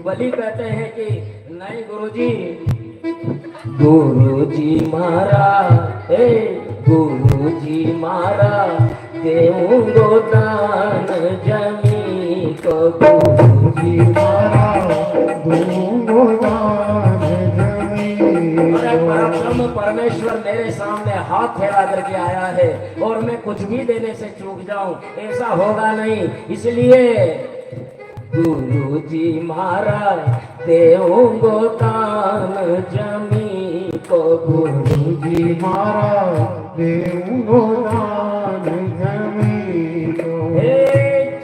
बलि कहते हैं कि नहीं गुरुजी, गुरुजी मारा, हे गुरुजी मारा, देऊंगो दान जमी को, गुरुजी मारा, दूंगो दान जमी। परब्रह्म परमेश्वर मेरे सामने हाथ फैला करके आया है और मैं कुछ भी देने से चूक जाऊं, ऐसा होगा नहीं। इसलिए गुरुजी महाराज देऊंगो दान जमी को, गुरुजी महाराज देऊंगो दान जमी को। हे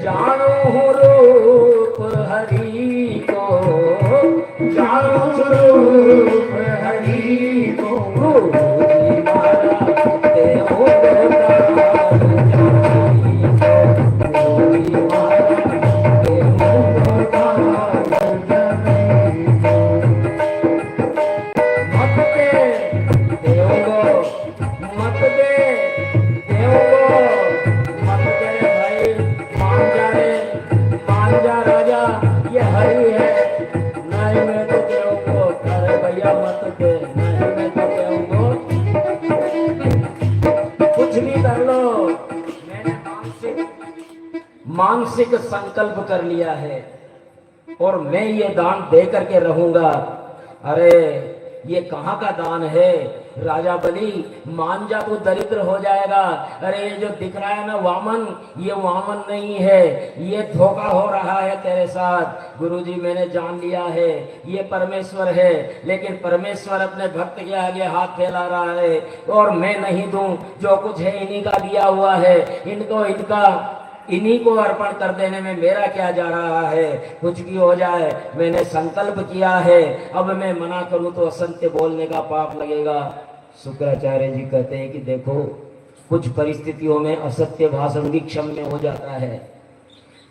जानो रूप हरि को, जानो रूप हरि को, गुरुजी महाराज देऊंगो दान जमी को, गुरुजी महाराज मानसिक संकल्प कर लिया है और मैं ये दान दे करके रहूंगा। अरे ये कहाँ का दान है राजा बलि, मान जा तो दरिद्र हो जाएगा। अरे ये जो दिख रहा है ना वामन, ये वामन नहीं है, ये धोखा हो रहा है तेरे साथ। गुरुजी मैंने जान लिया है ये परमेश्वर है, लेकिन परमेश्वर अपने भक्त के आगे हाथ फैला रहा है और मैं नहीं दूं, जो कुछ है इन्हीं का दिया हुआ है, इन्हीं को अर्पण कर देने में मेरा क्या जा रहा है। कुछ भी हो जाए, मैंने संकल्प किया है, अब मैं मना करूं तो असत्य बोलने का पाप लगेगा। शुक्राचार्य जी कहते हैं कि देखो कुछ परिस्थितियों में असत्य भाषण भी क्षम्य हो जाता है।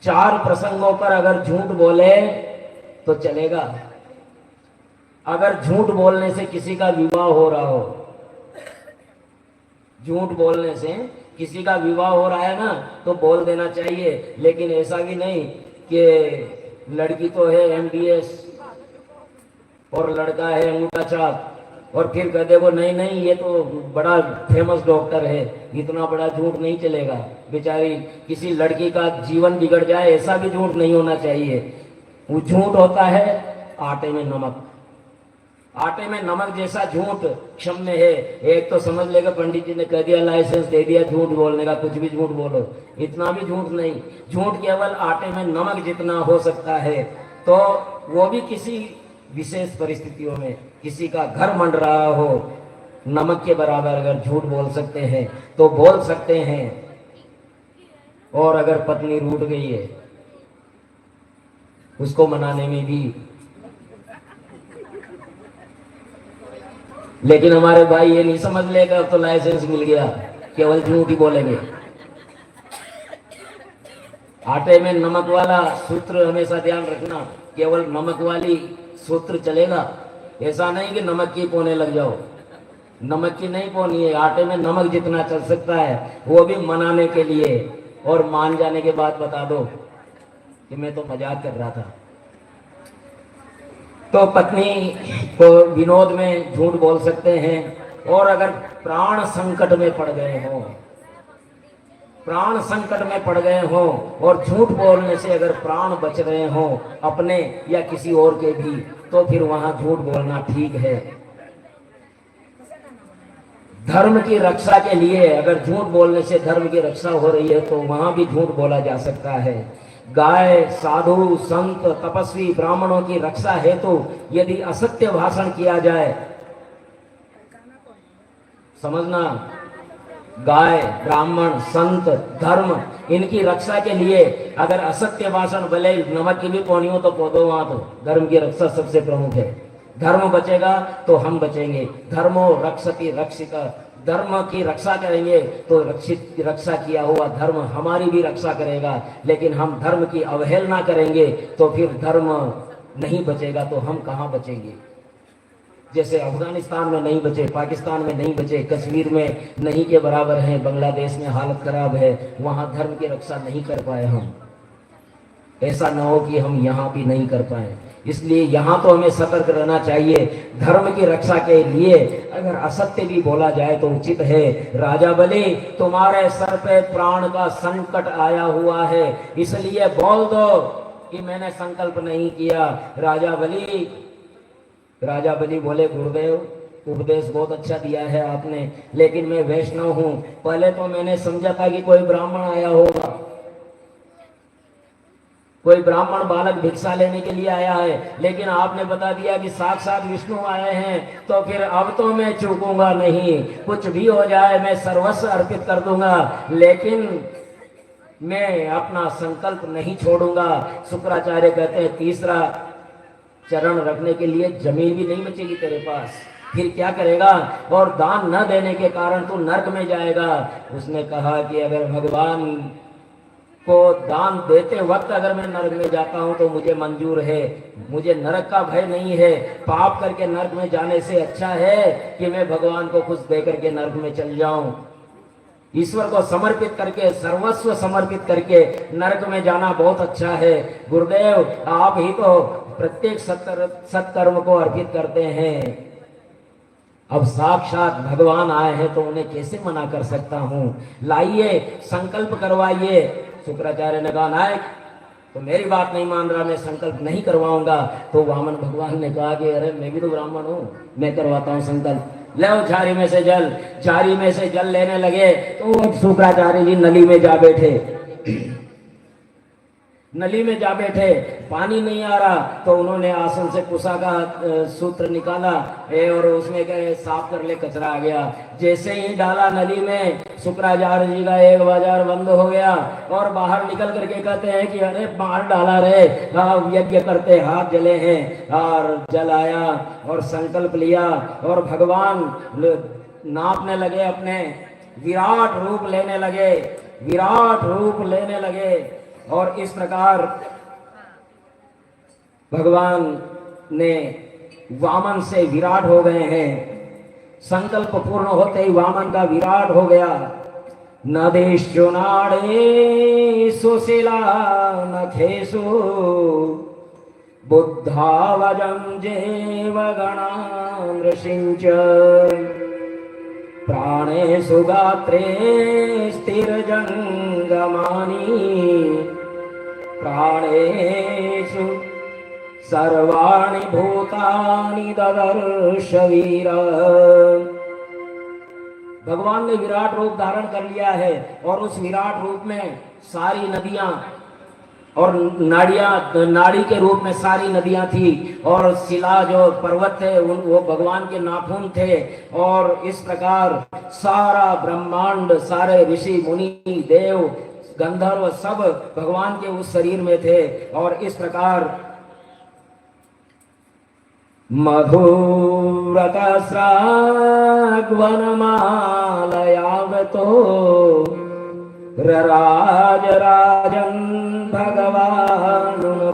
4 प्रसंगों पर अगर झूठ बोले तो चलेगा। अगर झूठ बोलने से किसी का विवाह हो रहा हो, झूठ बोलने से किसी का विवाह हो रहा है ना, तो बोल देना चाहिए। लेकिन ऐसा भी नहीं कि लड़की तो है MBS और लड़का है अंगूठा छाप और फिर कह दे वो नहीं ये तो बड़ा फेमस डॉक्टर है। इतना बड़ा झूठ नहीं चलेगा, बेचारी किसी लड़की का जीवन बिगड़ जाए, ऐसा भी झूठ नहीं होना चाहिए। वो झूठ होता है आटे में नमक, आटे में नमक जैसा झूठ क्षम्य है। एक तो समझ लेगा पंडित जी ने कह दिया, लाइसेंस दे दिया झूठ बोलने का, कुछ भी झूठ बोलो, इतना भी झूठ नहीं। झूठ केवल आटे में नमक जितना हो सकता है, तो वो भी किसी विशेष परिस्थितियों में, किसी का घर मंड रहा हो, नमक के बराबर अगर झूठ बोल सकते हैं तो बोल सकते हैं। और अगर पत्नी रूठ गई है, उसको मनाने में भी, लेकिन हमारे भाई ये नहीं समझ लेगा तो लाइसेंस मिल गया, केवल झूठ ही बोलेंगे। आटे में नमक वाला सूत्र हमेशा ध्यान रखना, केवल नमक वाली सूत्र चलेगा। ऐसा नहीं कि नमक की पोने लग जाओ, नमक की नहीं पोनी है, आटे में नमक जितना चल सकता है वो भी मनाने के लिए, और मान जाने के बाद बता दो कि मैं तो मजाक कर रहा था। तो पत्नी को विनोद में झूठ बोल सकते हैं। और अगर प्राण संकट में पड़ गए हो, प्राण संकट में पड़ गए हो और झूठ बोलने से अगर प्राण बच रहे हो अपने या किसी और के भी, तो फिर वहां झूठ बोलना ठीक है। धर्म की रक्षा के लिए अगर झूठ बोलने से धर्म की रक्षा हो रही है तो वहां भी झूठ बोला जा सकता है। गाय, साधु, संत, तपस्वी, ब्राह्मणों की रक्षा हेतु यदि असत्य भाषण किया जाए, समझना, गाय, ब्राह्मण, संत, धर्म, इनकी रक्षा के लिए अगर असत्य भाषण, भले नमक की भी पौनी हो तो पौधो वहां, तो धर्म की रक्षा सबसे प्रमुख है। धर्म बचेगा तो हम बचेंगे। धर्मो रक्षति रक्षिता, धर्म की रक्षा करेंगे तो रक्षा किया हुआ धर्म हमारी भी रक्षा करेगा। लेकिन हम धर्म की अवहेलना करेंगे तो फिर धर्म नहीं बचेगा, तो हम कहाँ बचेंगे। जैसे अफगानिस्तान में नहीं बचे, पाकिस्तान में नहीं बचे, कश्मीर में नहीं के बराबर है, बांग्लादेश में हालत खराब है, वहां धर्म की रक्षा नहीं कर पाए हम। ऐसा न हो कि हम यहाँ भी नहीं कर पाए। इसलिए यहाँ तो हमें सतर्क रहना चाहिए। धर्म की रक्षा के लिए अगर असत्य भी बोला जाए तो उचित है। राजा बलि, तुम्हारे सर पे प्राण का संकट आया हुआ है, इसलिए बोल दो कि मैंने संकल्प नहीं किया। राजा बलि बोले, गुरुदेव उपदेश बहुत अच्छा दिया है आपने, लेकिन मैं वैष्णव हूं। पहले तो मैंने समझा था कि कोई ब्राह्मण आया होगा, कोई ब्राह्मण बालक भिक्षा लेने के लिए आया है, लेकिन आपने बता दिया कि साक्षात विष्णु आए हैं, तो फिर अब तो मैं चूकूंगा नहीं। कुछ भी हो जाए मैं सर्वस्व अर्पित कर दूंगा, लेकिन मैं अपना संकल्प नहीं छोड़ूंगा। शुक्राचार्य कहते हैं, तीसरा चरण रखने के लिए जमीन भी नहीं बचेगी तेरे पास, फिर क्या करेगा। और दान न देने के कारण तू नरक में जाएगा। उसने कहा कि अगर भगवान को दान देते वक्त अगर मैं नरक में जाता हूं तो मुझे मंजूर है, मुझे नरक का भय नहीं है। पाप करके नरक में जाने से अच्छा है कि मैं भगवान को खुश दे करके नरक में चल जाऊं। ईश्वर को समर्पित करके, सर्वस्व समर्पित करके नरक में जाना बहुत अच्छा है। गुरुदेव, आप ही तो प्रत्येक सत्कर्म को अर्पित करते हैं। अब साक्षात भगवान आए हैं तो उन्हें कैसे मना कर सकता हूं। लाइए, संकल्प करवाइए। शुक्राचार्य ने कहा, नायक तो मेरी बात नहीं मान रहा, मैं संकल्प नहीं करवाऊंगा। तो वामन भगवान ने कहा कि अरे मैं भी तो ब्राह्मण हूं, मैं करवाता हूं संकल्प। ले झारी में से जल, झारी में से जल लेने लगे तो शुक्राचार्य जी नली में जा बैठे। नली में जा बैठे, पानी नहीं आ रहा, तो उन्होंने आसन से कुशा का सूत्र निकाला और उसमें कहे साफ कर ले, कचरा आ गया। जैसे ही डाला नली में, शुक्राचार्य जी का एक बाजार बंद हो गया और बाहर निकल करके कहते हैं कि अरे बाहर डाला रे, यज्ञ करते हाथ जले हैं। और जल आया और संकल्प लिया और भगवान नापने लगे, अपने विराट रूप लेने लगे, विराट रूप लेने लगे। और इस प्रकार भगवान ने वामन से विराट हो गए हैं। संकल्प पूर्ण होते ही वामन का विराट हो गया। नदेशो नाड़े सुशीला नखेशु बुद्धावजं जेव गणामृषिंच प्राणेषु गात्रे स्थिरजंगमानि प्राणेषु सर्वाणि भूतानि ददर्श वीर। भगवान ने विराट रूप धारण कर लिया है और उस विराट रूप में सारी नदियां और नाड़ी के रूप में सारी नदियां थी और शिला जो पर्वत थे वो भगवान के नाखून थे। और इस प्रकार सारा ब्रह्मांड, सारे ऋषि मुनि देव गंधर्व सब भगवान के उस शरीर में थे। और इस प्रकार मधुव्रतस्राग्वनमालयावतो रराज राजन् भगवानुक्रमम्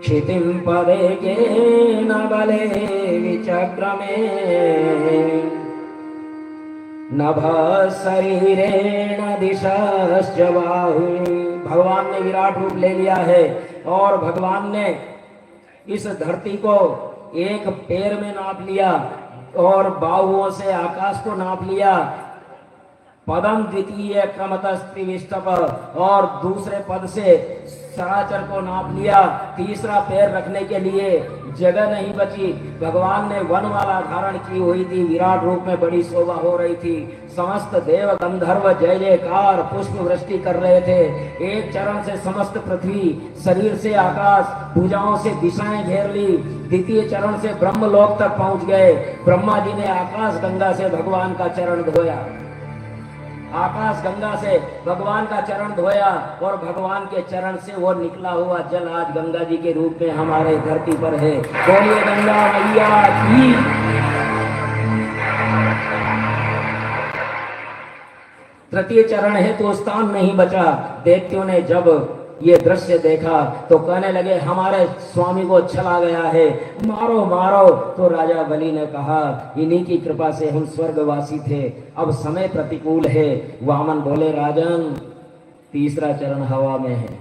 क्षितिं पदेकेन बले विचक्रमे नभ शरीरेण दिशश्च बाहु। भगवान ने विराट रूप ले लिया है और भगवान ने इस धरती को एक पैर में नाप लिया और बाहुओं से आकाश को नाप लिया। पदम द्वितीय क्रमतस्त्रिविष्टप, और दूसरे पद से सराचर को नाप लिया। तीसरा पैर रखने के लिए जगह नहीं बची। भगवान ने वनमाला धारण की हुई थी, विराट रूप में बड़ी शोभा हो रही थी। समस्त देव गंधर्व जय जयकार पुष्प वृष्टि कर रहे थे। एक चरण से समस्त पृथ्वी, शरीर से आकाश, भुजाओं से दिशाएं घेर ली। द्वितीय चरण से ब्रह्मलोक तक पहुंच गए। ब्रह्मा जी ने आकाश गंगा से भगवान का चरण धोया, आकाश गंगा से भगवान का चरण धोया, और भगवान के चरण से वो निकला हुआ जल आज गंगा जी के रूप में हमारे धरती पर है। बोलिए गंगा मैया की। तृतीय चरण है तो स्थान नहीं बचा। दैत्यों ने जब ये दृश्य देखा तो कहने लगे हमारे स्वामी को चला गया है, मारो मारो। तो राजा बलि ने कहा इन्हीं की कृपा से हम स्वर्गवासी थे, अब समय प्रतिकूल है। वामन बोले राजन, तीसरा चरण हवा में है,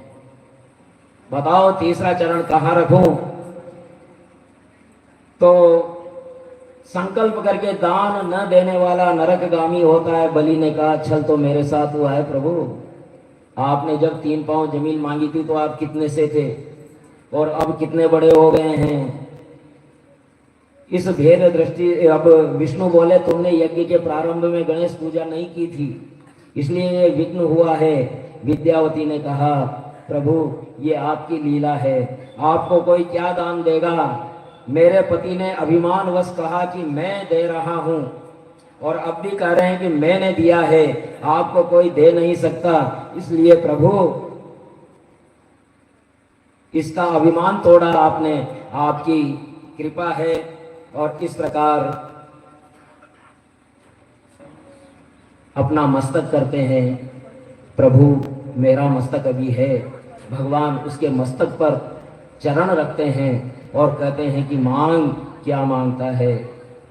बताओ तीसरा चरण कहाँ रखूं? तो संकल्प करके दान न देने वाला नरकगामी होता है। बलि ने कहा छल तो मेरे साथ हुआ है प्रभु। आपने जब 3 पांव जमीन मांगी थी तो आप कितने से थे, और अब कितने बड़े हो गए हैं। इस भेद दृष्टि अब विष्णु बोले तुमने यज्ञ के प्रारंभ में गणेश पूजा नहीं की थी, इसलिए ये विघ्न हुआ है। विद्यावती ने कहा प्रभु ये आपकी लीला है, आपको कोई क्या दान देगा? मेरे पति ने अभिमानवश कहा कि मैं दे रहा हूं, और अब भी कह रहे हैं कि मैंने दिया है, आपको कोई दे नहीं सकता। इसलिए प्रभु इसका अभिमान तोड़ा आपने, आपकी कृपा है। और इस प्रकार अपना मस्तक करते हैं, प्रभु मेरा मस्तक अभी है। भगवान उसके मस्तक पर चरण रखते हैं और कहते हैं कि मांग, क्या मांगता है?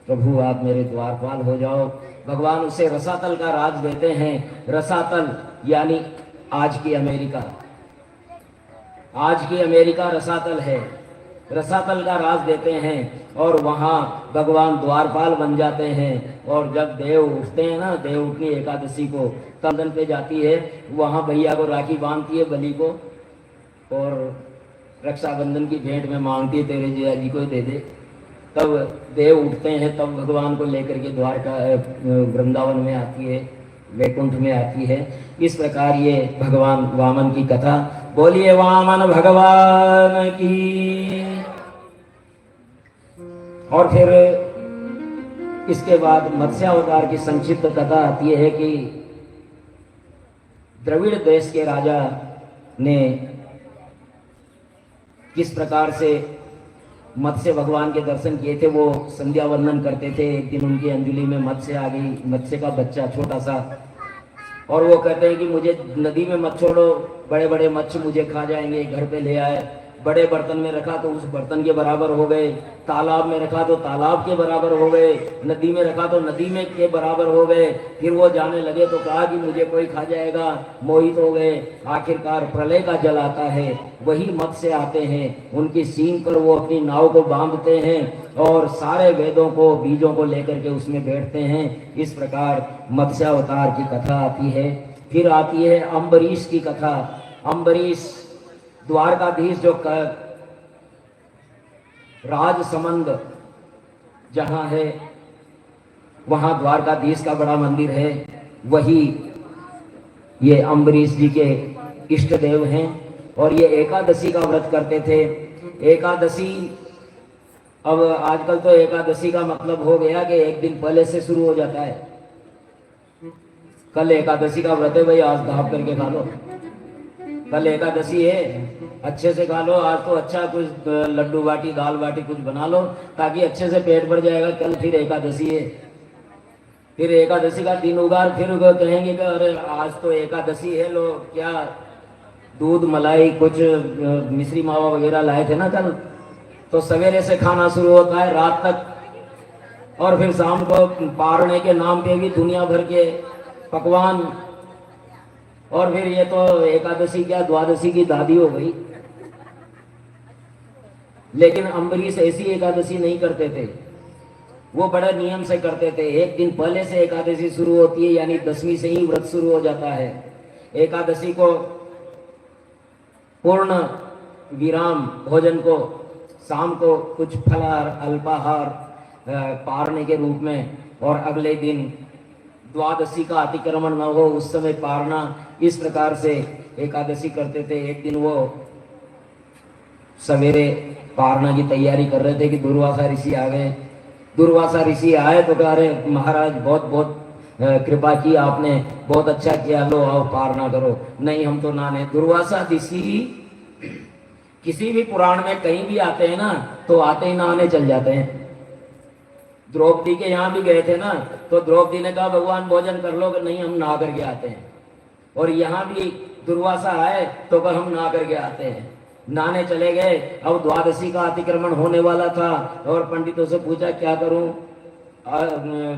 प्रभु आप मेरे द्वारपाल हो जाओ। भगवान उसे रसातल का राज देते हैं। रसातल यानी आज की अमेरिका, आज की अमेरिका रसातल है। रसातल का राज देते हैं और वहाँ भगवान द्वारपाल बन जाते हैं। और जब देव उठते हैं ना, देव उठनी एकादशी को तंदन पे जाती है, वहाँ भैया को राखी बांधती है बलि को, और रक्षाबंधन की भेंट में मांगती है तेरे जिया जी को दे दे। तब देव उठते हैं, तब भगवान को लेकर के द्वारका वृंदावन में आती है, वैकुंठ में आती है। इस प्रकार ये भगवान वामन की कथा। बोलिए वामन भगवान की। और फिर इसके बाद मत्स्यावतार की संक्षिप्त कथा आती है कि द्रविड़ देश के राजा ने किस प्रकार से मत्स्य भगवान के दर्शन किए थे। वो संध्या वंदन करते थे। एक दिन उनकी अंजलि में मत्स्य आ गई, मत्स्य का बच्चा छोटा सा, और वो कहते हैं कि मुझे नदी में मत छोड़ो, बड़े बड़े मत्स्य मुझे खा जाएंगे। घर पे ले आए, बड़े बर्तन में रखा तो उस बर्तन के बराबर हो गए, तालाब में रखा तो तालाब के बराबर हो गए, नदी में रखा तो नदी में के बराबर हो गए। फिर वो जाने लगे तो कहा कि मुझे कोई खा जाएगा, मोहित हो गए। आखिरकार प्रलय का जल आता है, वही मत्स्य आते हैं, उनकी सींग पर वो अपनी नाव को बांधते हैं और सारे वेदों को, बीजों को लेकर के उसमें बैठते हैं। इस प्रकार मत्स्यावतार की कथा आती है। फिर आती है अम्बरीश की कथा। अम्बरीश द्वारकाधीश जो राजसमंद जहां है, वहां द्वारकाधीश का बड़ा मंदिर है। वही ये अम्बरीश जी के इष्ट देव हैं और ये एकादशी का व्रत करते थे। एकादशी, अब आजकल तो एकादशी का मतलब हो गया कि एक दिन पहले से शुरू हो जाता है। कल एकादशी का व्रत है भाई, आज धाप करके खा लो। कल एकादशी है, अच्छे से खा लो। आज तो अच्छा कुछ लड्डू बाटी, दाल बाटी कुछ बना लो ताकि अच्छे से पेट भर जाएगा। कल फिर एकादशी है, फिर एकादशी का दिन उगार, फिर कहेंगे कि अरे आज तो एकादशी है, लोग क्या दूध मलाई कुछ मिश्री मावा वगैरह लाए थे ना कल, तो सवेरे से खाना शुरू होता है रात तक, और फिर शाम को पारने के नाम पे भी दुनिया भर के पकवान। और फिर ये तो एकादशी क्या द्वादशी की दादी हो गई। लेकिन अम्बरीश ऐसी एकादशी नहीं करते थे। वो बड़े नियम से करते थे। एक दिन पहले से एकादशी शुरू होती है, यानी 10वीं से ही व्रत शुरू हो जाता है। एकादशी को पूर्ण विराम भोजन को शाम को कुछ फलाहार अल्पाहार पारने के रूप में, और अगले दिन द्वादशी का अतिक्रमण न हो उस समय पारना, इस प्रकार से एकादशी करते थे। एक दिन वो सवेरे पारना की तैयारी कर रहे थे कि दुर्वासा ऋषि आ गए। दुर्वासा ऋषि आए तो कह रहे महाराज बहुत बहुत कृपा की आपने, बहुत अच्छा किया, लो आओ पारना करो। नहीं हम तो नहाने। दुर्वासा ऋषि किसी भी पुराण में कहीं भी आते हैं ना तो आते ही नहाने चल जाते हैं। द्रौपदी के यहाँ भी गए थे ना, तो द्रौपदी ने कहा भगवान भोजन कर लो, कि नहीं हम नहा करके आते हैं। और यहाँ भी दुर्वासा आए तो कहा हम नहा करके आते हैं। नहाने चले गए। अब द्वादशी का अतिक्रमण होने वाला था और पंडितों से पूछा क्या करूं,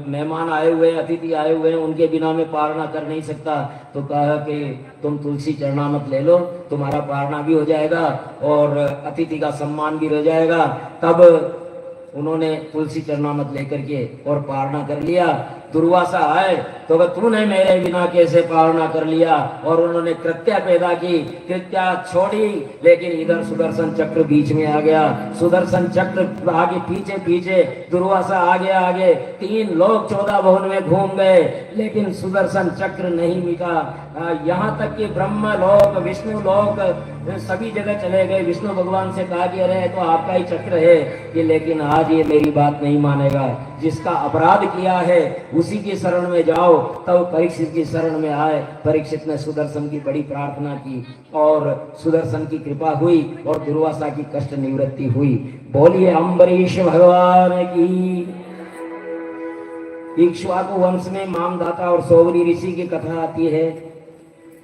मेहमान आए हुए, अतिथि आए हुए हैं, उनके बिना मैं पारना कर नहीं सकता। तो कहा कि तुम तुलसी चरणामृत ले लो, तुम्हारा पारना भी हो जाएगा और अतिथि का सम्मान भी रह जाएगा। तब उन्होंने तुलसी चरणामृत लेकर के और पारना कर लिया। दुर्वासा आए तो तूने मेरे बिना कैसे पारना कर लिया, और उन्होंने कृत्या पैदा की, कृत्या छोड़ी, लेकिन इधर सुदर्शन चक्र बीच में आ गया। सुदर्शन चक्र आगे पीछे पीछे, दुर्वासा आगे आगे, 3 लोग 14 भवन में घूम गए, लेकिन सुदर्शन चक्र नहीं मिटा। यहाँ तक कि ब्रह्म लोक विष्णु लोक सभी जगह चले गए। विष्णु भगवान से कहा कि अरे तो आपका ही चक्र है कि, लेकिन आज ये मेरी बात नहीं मानेगा। जिसका अपराध किया है उसी की शरण में जाओ। तब परीक्षित की शरण में आए। परीक्षित ने सुदर्शन की बड़ी प्रार्थना की और सुदर्शन की कृपा हुई और दुर्वासा की कष्ट निवृत्ति हुई। बोलिए अम्बरीश भगवान की। इक्ष्वाकु वंश में मामदाता और सौवरी ऋषि की कथा आती है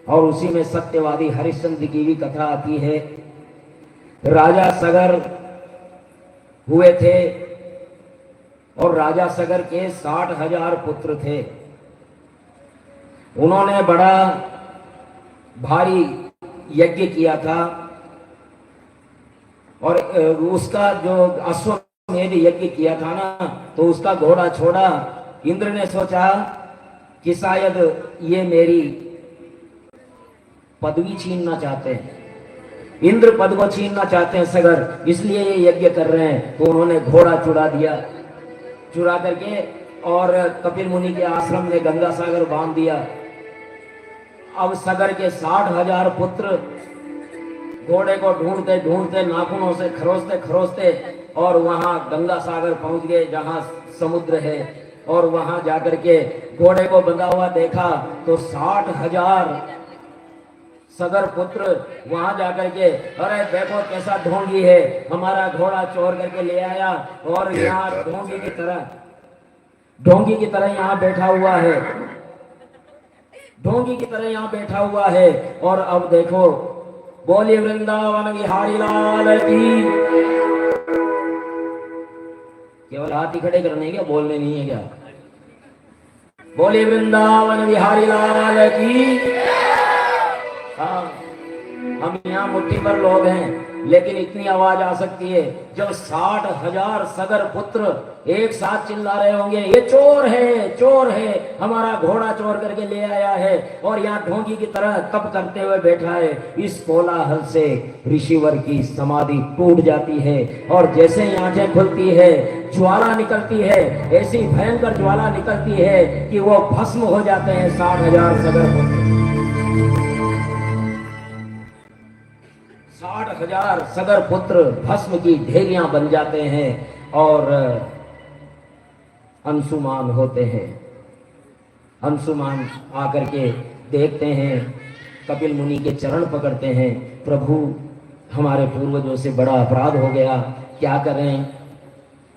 और उसी में सत्यवादी हरिश्चंद्र की भी कथा आती है। राजा सगर हुए थे और राजा सगर के 60,000 पुत्र थे। उन्होंने बड़ा भारी यज्ञ किया था और उसका जो अश्वमेध यज्ञ किया था ना, तो उसका घोड़ा छोड़ा। इंद्र ने सोचा कि शायद ये मेरी पदवी छीनना चाहते हैं, इंद्र पद को छीनना चाहते हैं सगर, इसलिए ये यज्ञ कर रहे हैं। तो उन्होंने घोड़ा चुरा दिया, चुरा करके और कपिल मुनि के आश्रम में गंगा सागर बांध दिया। अब सगर के 60,000 पुत्र घोड़े को ढूंढते ढूंढते, नाखूनों से खरोचते खरोचते और वहां गंगा सागर पहुंच गए जहां समुद्र है। और वहां जाकर के घोड़े को बंधा हुआ देखा तो 60,000 सगर पुत्र वहां जाकर के, अरे देखो कैसा ढोंगी है, हमारा घोड़ा चोर करके ले आया और यहाँ ढोंगी की तरह यहाँ बैठा हुआ है, ढोंगी की तरह यहाँ बैठा हुआ है। और अब देखो, बोलिए वृंदावन बिहारी लाल की। केवल हाथ ही खड़े करने क्या, बोलने नहीं है क्या? बोलिए वृंदावन बिहारी लाल की। हाँ, हम यहाँ मुट्ठी पर लोग हैं, लेकिन इतनी आवाज आ सकती है जब 60,000 सगर पुत्र एक साथ चिल्ला रहे होंगे, ये चोर है, चोर है, हमारा घोड़ा चोर करके ले आया है और यहाँ ढोंगी की तरह तप करते हुए बैठा है। इस कोलाहल से ऋषिवर की समाधि टूट जाती है और जैसे ही आंखें खुलती है, ज्वाला निकलती है, ऐसी भयंकर ज्वाला निकलती है कि वो भस्म हो जाते हैं 60,000 सगर पुत्र। 60,000 सगर पुत्र भस्म की ढेरियां बन जाते हैं और अंशुमान होते हैं। अंशुमान आकर के देखते हैं, कपिल मुनि के चरण पकड़ते हैं, प्रभु हमारे पूर्वजों से बड़ा अपराध हो गया, क्या करें?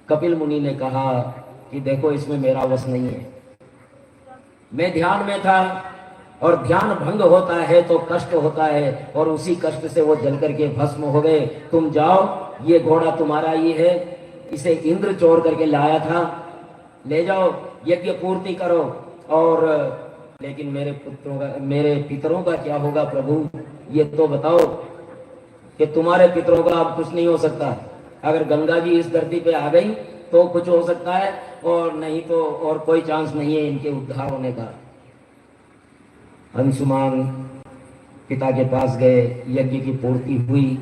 कपिल मुनि ने कहा कि देखो इसमें मेरा वश नहीं है, मैं ध्यान में था और ध्यान भंग होता है तो कष्ट होता है और उसी कष्ट से वो जल करके भस्म हो गए। तुम जाओ, ये घोड़ा तुम्हारा ही है, इसे इंद्र चोर करके लाया था, ले जाओ यज्ञ पूर्ति करो। और लेकिन मेरे पितरों का क्या होगा प्रभु, ये तो बताओ कि तुम्हारे पितरों का अब कुछ नहीं हो सकता। अगर गंगा जी इस धरती पे आ गई तो कुछ हो सकता है, और नहीं तो और कोई चांस नहीं है इनके उद्धार होने का। अंशुमान पिता के पास गए, यज्ञ की पूर्ति हुई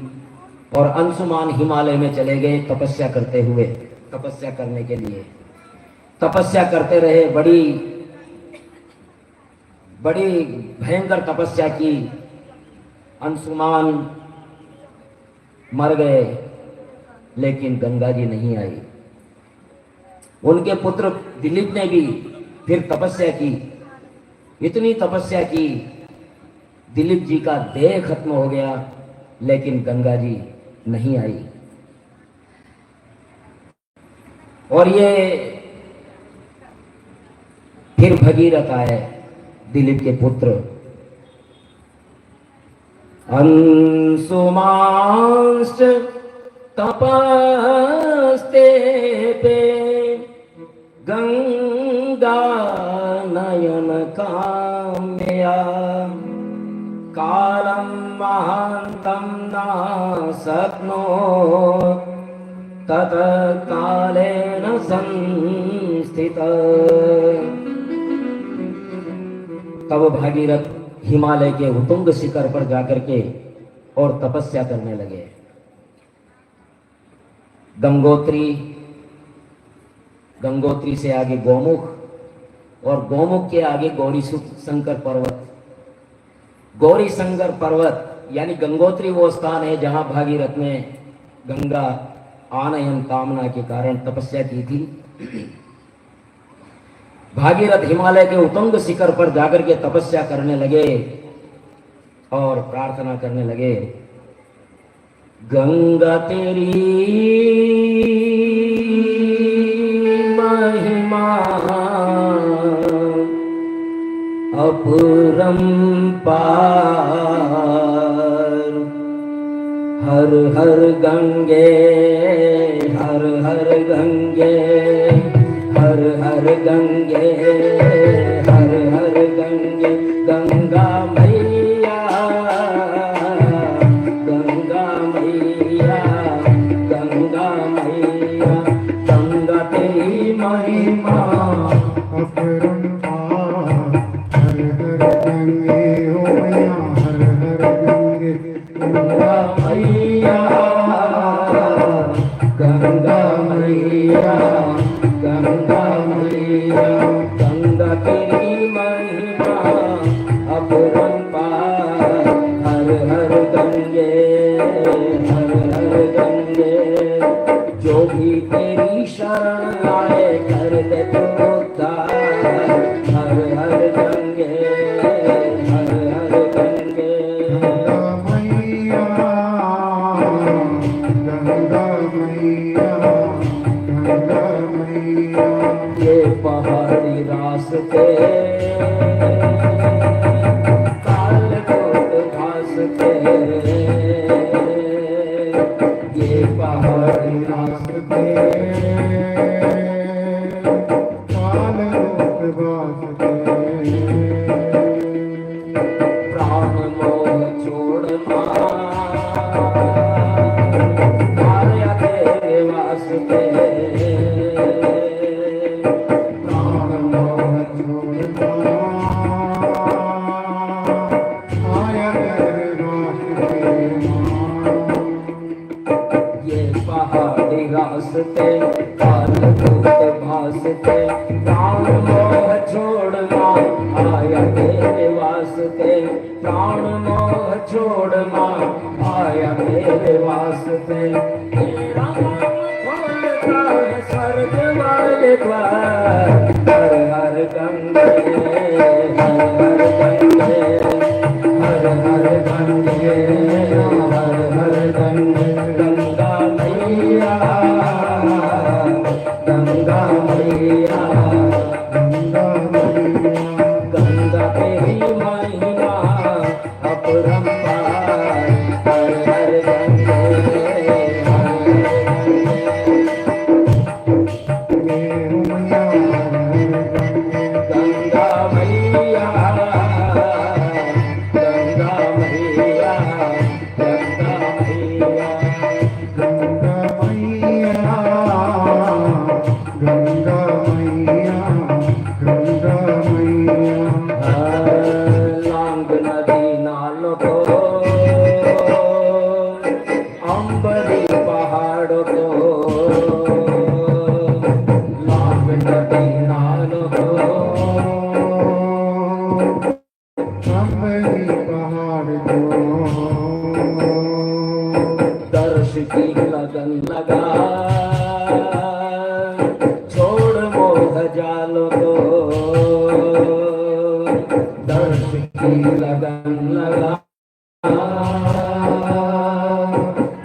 और अंशुमान हिमालय में चले गए तपस्या करते हुए, तपस्या करने के लिए तपस्या करते रहे। बड़ी बड़ी भयंकर तपस्या की। अंशुमान मर गए, लेकिन गंगा जी नहीं आई। उनके पुत्र दिलीप ने भी फिर तपस्या की, इतनी तपस्या की, दिलीप जी का देह खत्म हो गया, लेकिन गंगा जी नहीं आई। और ये फिर भगीरथ आए, दिलीप के पुत्र। अंशुमांश्च तपस्ते पे गंगा नयन काम्या कालम महांतम न शक्नो तत कालेन संस्थित। तब भागीरथ हिमालय के उत्तुंग शिखर पर जाकर के और तपस्या करने लगे। गंगोत्री से आगे गौमुख, और गौमुख के आगे गौरी शंकर पर्वत। गौरी शंकर पर्वत यानी गंगोत्री वो स्थान है जहां भागीरथ ने गंगा आनयन कामना के कारण तपस्या की थी। भागीरथ हिमालय के उत्तुंग शिखर पर जाकर के तपस्या करने लगे और प्रार्थना करने लगे, गंगा तेरी महिमा अपरंपार, हर हर गंगे हर हर गंगे हर हर गंगे हर हर गंगे, गंगा मैया गंगा मैया गंगा मैया, गंगा तेरी महिमा अपरंपार, हर हर गंगे हो मैया हर हर गंगे, गंगा मैया गंगा मैया गंगा मैया, गंगा तेरी महिमा अपरंपार, हर हर गंगे हर हर गंगे, जो भी तेरी शरण आए कर दे तू उद्धार, हर हर गंगे हर हर गंगे। गंगा मैया गंगा मैया गंगा मैया, ये पहाड़ी रास्ते काल कोट घासते, ये पहाड़ी रास्ते काल रूप वास्ते, प्राण मोह छोड़ माया तेरे वास्ते, प्राण मोह छोड़ता आया तेरे वास्ते, ये पहाड़ी रास्ते काल कोट भासते, प्राण मोह छोड़ आया तेरे वास्ते, प्राण मोह छोड़ आया तेरे वास्ते, तेरा नाम खोलता है स्वर्ग वाले द्वार, हर हर गंगे हर हर गंगे हर हर गंगे हर हर गंगे, गंगा मैया गंगा मैया गंगा मैया गंगा तेरी महिमा अपरंपार, हर हर गंगे हर हर गंगे हो मैया हर हर गंगे, गंगा मैया गंगा मैया गंगा मैया, गंगा मैया की लगन लगा,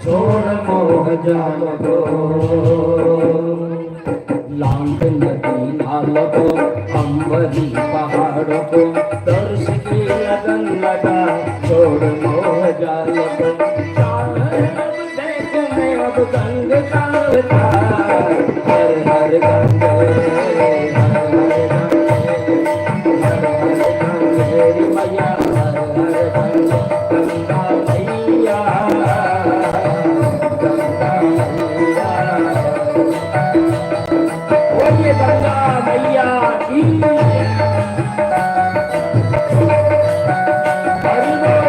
छोड़ मोह जाल को, लांग नदी नाल को, अंबरी पहाड़ को, दर्श की लगन लगा, छोड़ मोह जाल को। देखो मैं अब गंग का अवतार, हर हर गंगे, हर हर गंगे, हर हर गंगे मेरी मैया, हर हर गंगे, गंगा मैया, गंगा मैया, बोलिए गंगा मैया की हरि बोल।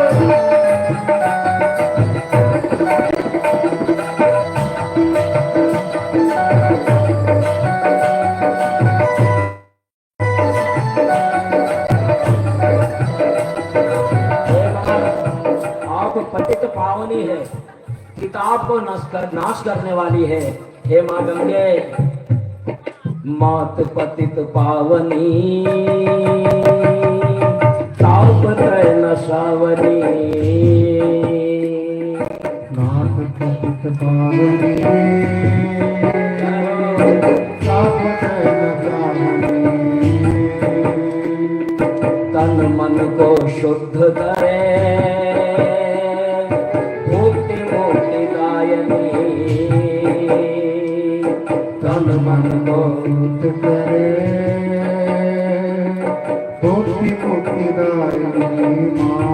आप पतित पावनी है, किताब को नाश करने वाली है। हे माँ गंगे, मात पतित पावनी, ताप त्रय नशावनी, नाथ पतित पावनी, ताप त्रय नशावनी, तन मन को शुद्ध करे, मुक्ति मुक्ति दायनी, तन मन को शुद्ध करे, मुक्ति मुक्तिदायिनी माँ।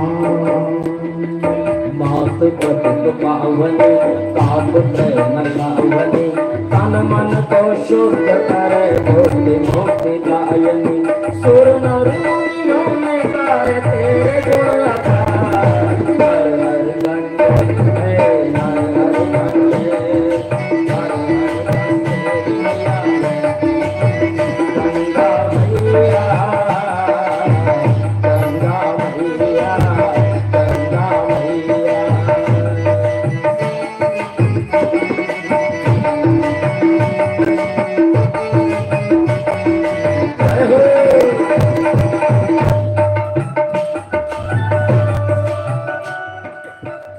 मात पतित पावनी, ताप त्रय नशावनी, तन मन को शुद्ध करे, मुक्ति मुक्ति दायनी, सुर नर मुनियों में गाए तेरे गुण अपार, हर हर गंगे, हर हर गंगे, हर हर गंगे मैया, गंगा मैया, गंगा मैया, गंगा मैया।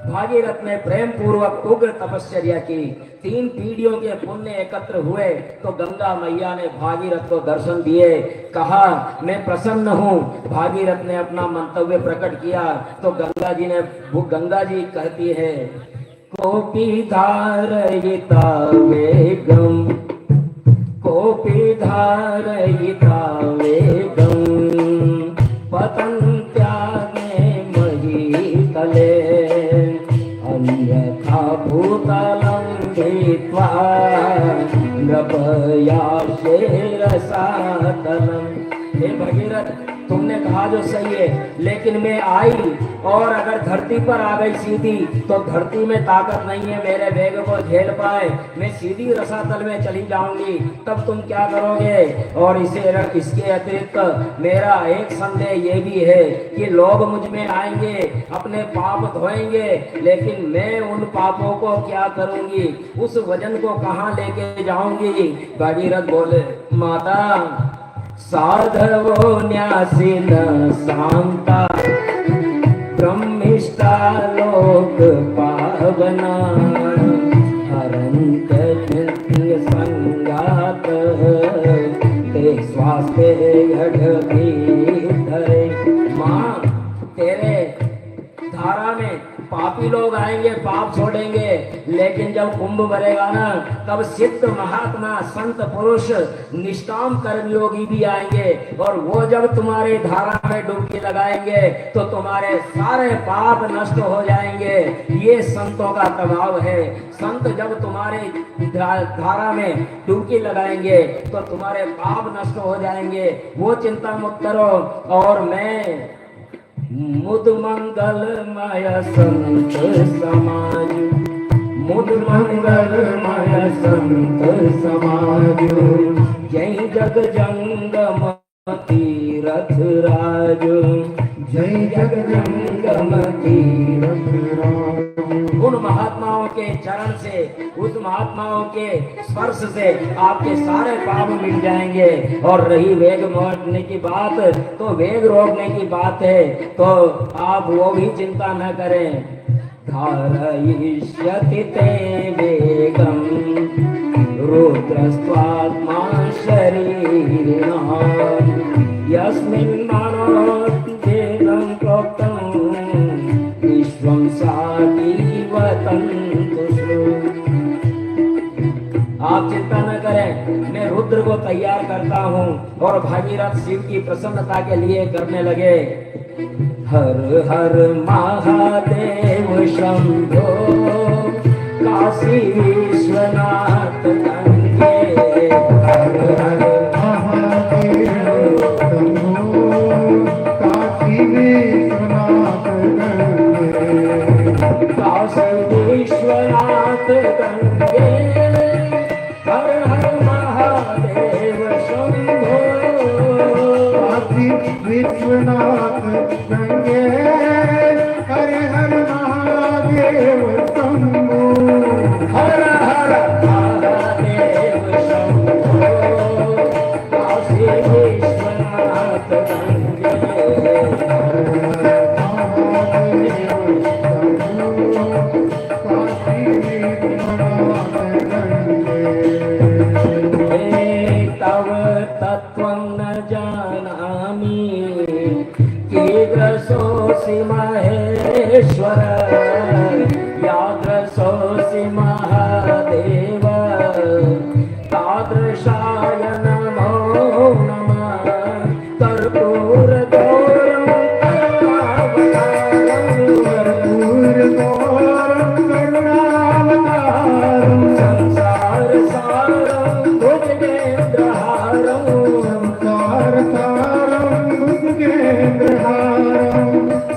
भागीरथ ने प्रेम पूर्वक उग्र तपस्या की। 3 पीढ़ियों के पुण्य एकत्र हुए तो गंगा मैया ने भागीरथ को दर्शन दिए। कहा मैं प्रसन्न हूँ। भागीरथ ने अपना मंतव्य प्रकट किया तो गंगा जी कहती है, कोपी धारयिता वेगम, कोपी धारयिता वेगम, पतन्त्याग्ने महीतले, अन्यथा भूतलं भित्वा नृपयास्ये रसातलम्। हे भगीरथ, तुमने कहा जो सही है, लेकिन मैं आई और अगर धरती पर आ गई सीधी तो धरती में ताकत नहीं है मेरे वेग को झेल पाए, मैं सीधी रसातल में चली जाऊंगी, तब तुम क्या करोगे? और इसके अतिरिक्त मेरा एक संदेह ये भी है कि लोग मुझ में आएंगे, अपने पाप धोएंगे, लेकिन मैं उन पापों को क्या करूंगी? उस वजन को कहाँ लेके जाऊंगी? भागीरथ बोले, माता साधवो न्यासिन शांता, ब्रह्मिष्ठा लोक पावना, हरन्त नित्य संगात, ते स्वास्थ्य धरे। माँ, तेरे धारा में पापी लोग आएंगे, पाप छोड़ेंगे, लेकिन जब कुंभ भरेगा ना, तब सिद्ध महात्मा संत पुरुष निष्काम कर्मयोगी भी आएंगे, और वो जब तुम्हारी धारा में डुबकी लगाएंगे तो तुम्हारे सारे पाप नष्ट हो जाएंगे। ये संतों का प्रभाव है। संत जब तुम्हारी धारा में डुबकी लगाएंगे तो तुम्हारे पाप नष्ट हो जाएंगे। वो चिंता मत करो। और मैं मुद मंगलमय संत समाज, मुद मंगलमय संत समाज, जय जग जंगम तीरथ राज, जय जगदम्ब तीरथ राम। उन महात्माओं के चरण से, उस महात्माओं के स्पर्श से आपके सारे पाप मिट जाएंगे। और रही वेग मोड़ने की बात, तो वेग रोकने की बात है तो आप वो भी चिंता न करें। धारयिष्यति ते वेगम रुद्रस्त्वात्मा शरीरिणः यस्मिन् मनोद्वेगं प्रोक्तं विश्वं सातीव तन्तुषु। आप चिंता न करें, मैं रुद्र को तैयार करता हूँ। और भागीरथ शिव की प्रसन्नता के लिए करने लगे हर हर महादेव शंभो काशी विश्वनाथ गंगे। हर हर महादेव शंभो काशी विश्वनाथ गंगे। काशी विश्वनाथ गंगे हर हर महादेव शंभो। काशी विश्वनाथ गंगे हर हर महादेव शंभो। हर हर महादेव शंभो काशी विश्वनाथ गंगे। तव तत्त्वं न जानामि कीदृशोऽसि महेश्वर यादृशोऽसि महादेव तादृशाय नमो नमः। कर्पूरगौरं करुणावतारं संसारसारं भुजगेन्द्रहारं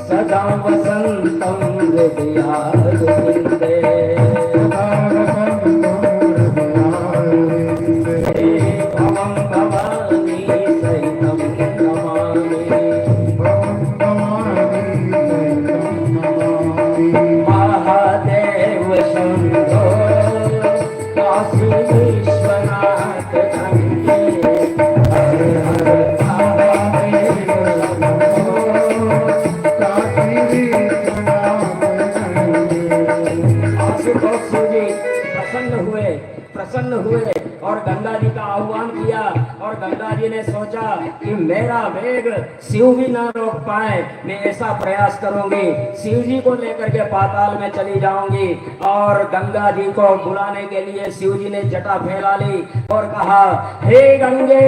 सदा वसन्तं हृदयारविन्दे। भवं भवानी सहितं नमामि। महादेव शंभो काशी विश्वनाथ गंगे। हर हर महादेव आशुतोष जी प्रसन्न हुए और गंगा जी का आह्वान किया। और गंगा जी ने सोचा कि मेरा वेग शिव भी ना रोक पाए, मैं ऐसा प्रयास करूंगी, शिव जी को लेकर के पाताल में चली जाऊंगी। और गंगा जी को बुलाने के लिए शिव जी ने जटा फैला ली और कहा, हे गंगे।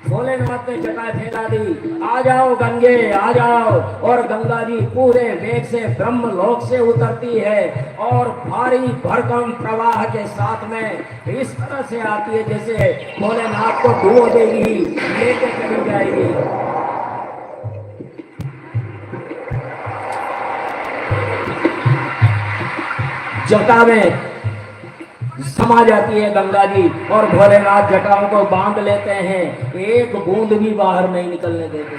भोलेनाथ ने जटा फैला दी, आ जाओ गंगे आ जाओ। और गंगा जी पूरे वेग से ब्रह्म लोक से उतरती है और भारी भरकम प्रवाह के साथ में इस तरह से आती है जैसे भोलेनाथ को डुबो देगी, लेके चली जाएगी। जटा में समा जाती है गंगा जी और भोलेनाथ जटाओं को बांध लेते हैं, एक बूंद भी बाहर नहीं निकलने देते।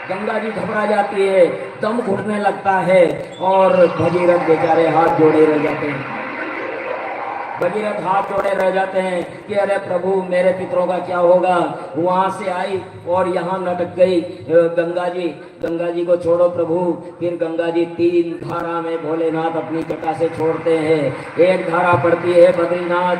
गंगा जी घबरा जाती है, दम घुटने लगता है और भगीरथ बेचारे हाथ जोड़े रह जाते हैं। भगीरथ हाथ जोड़े रह जाते हैं कि अरे प्रभु मेरे पितरों का क्या होगा। वहां से आई और यहाँ लटक गई गंगा जी। गंगा जी को छोड़ो प्रभु। फिर गंगा जी 3 धारा में भोलेनाथ अपनी जटा से छोड़ते हैं। एक धारा पड़ती है बद्रीनाथ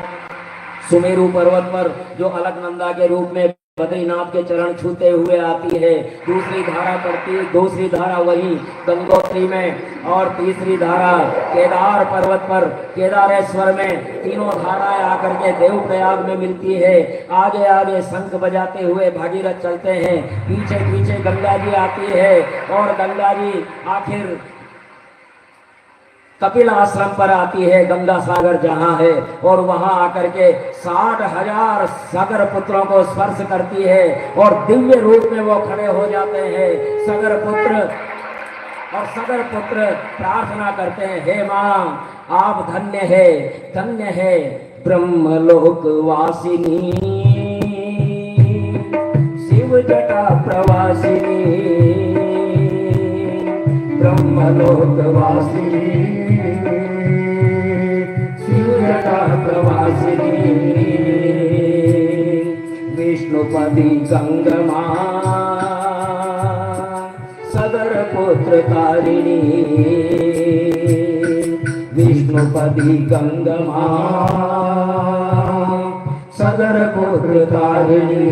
सुमेरु पर्वत पर, जो अलकनंदा के रूप में बद्रीनाथ के चरण छूते हुए आती है। दूसरी धारा पड़ती है, दूसरी धारा वही गंगोत्री में, और तीसरी धारा केदार पर्वत पर केदारेश्वर में। तीनों धाराएं आकर के देवप्रयाग में मिलती है। आगे आगे शंख बजाते हुए भागीरथ चलते हैं, पीछे पीछे गंगा जी आती है और गंगा जी आखिर कपिल आश्रम पर आती है, गंगा सागर जहाँ है, और वहां आकर के 60,000 सागर पुत्रों को स्पर्श करती है और दिव्य रूप में वो खड़े हो जाते हैं सागर पुत्र। और सागर पुत्र प्रार्थना करते हैं, हे माँ आप धन्य है ब्रह्मलोक वासिनी। वासिनी ब्रह्मलोक वासिनी शिवजटा प्रवासिनी विष्णुपदी गंगमा सदर पुत्र तारिणी विष्णुपदी गंगमा सदर पुत्र तारिणी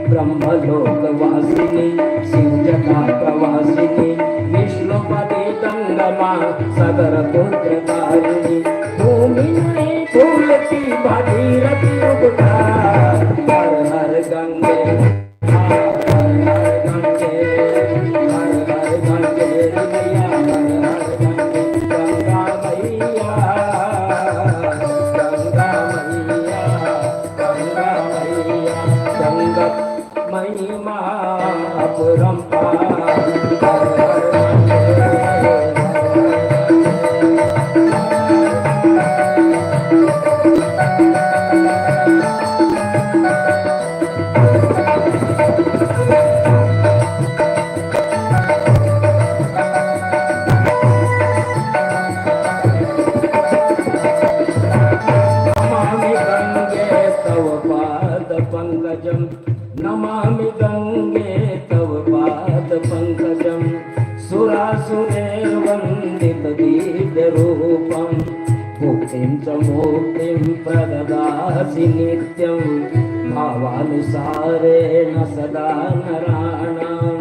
ब्रह्मलोक वासिनी शिवजटा प्रवासिनी विष्णुपदी गंगमा सदर पुत्र तारिणी भूमि में फूलती भागीरथी उगता हर हर गंगे हर हर गंगे हर हर गंगे मैया हर हर गंगे गंगा मैया गंगा मैया गंगा मैया गंगा महिमा अपरंपार हर हर गंगे नमामि गंगे तव पाद पंकजम सुरासुरे वंदित दिव्य रूपम मुक्तिं च मुक्तिं प्रददासि नित्यं भावानुसारेण सदा नराणां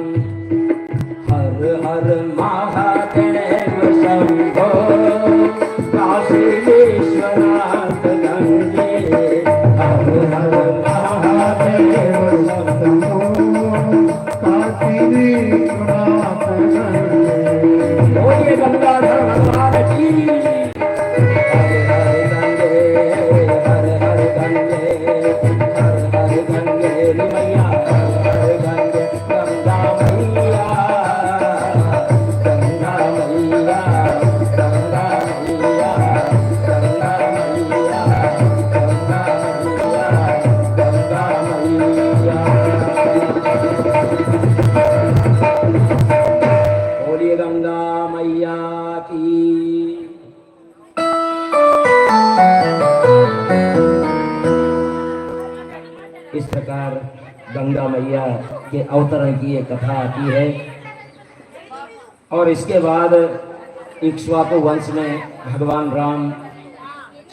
हर हर महादेव शंभो काशी विश्वनाथ गंगे हर हर महादेव शंभो काशी विश्वनाथ गंगे बोलिए गंगाधर भगवान की हर हर गंगे हर हर गंगे हर हर गंगे मैया हर हर गंगे गंगा मैया गंगा मैया गंगा मैया गंगा मैया गंगा मैया गंगा मैया बोलिए गंगा मैया की इस प्रकार गंगा मैया के अवतरण की एक कथा आती है और इसके बाद इक्ष्वाकु वंश में भगवान राम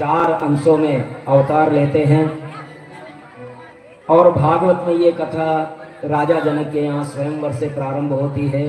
4 अंशों में अवतार लेते हैं और भागवत में ये कथा राजा जनक के यहाँ स्वयंवर से प्रारंभ होती है।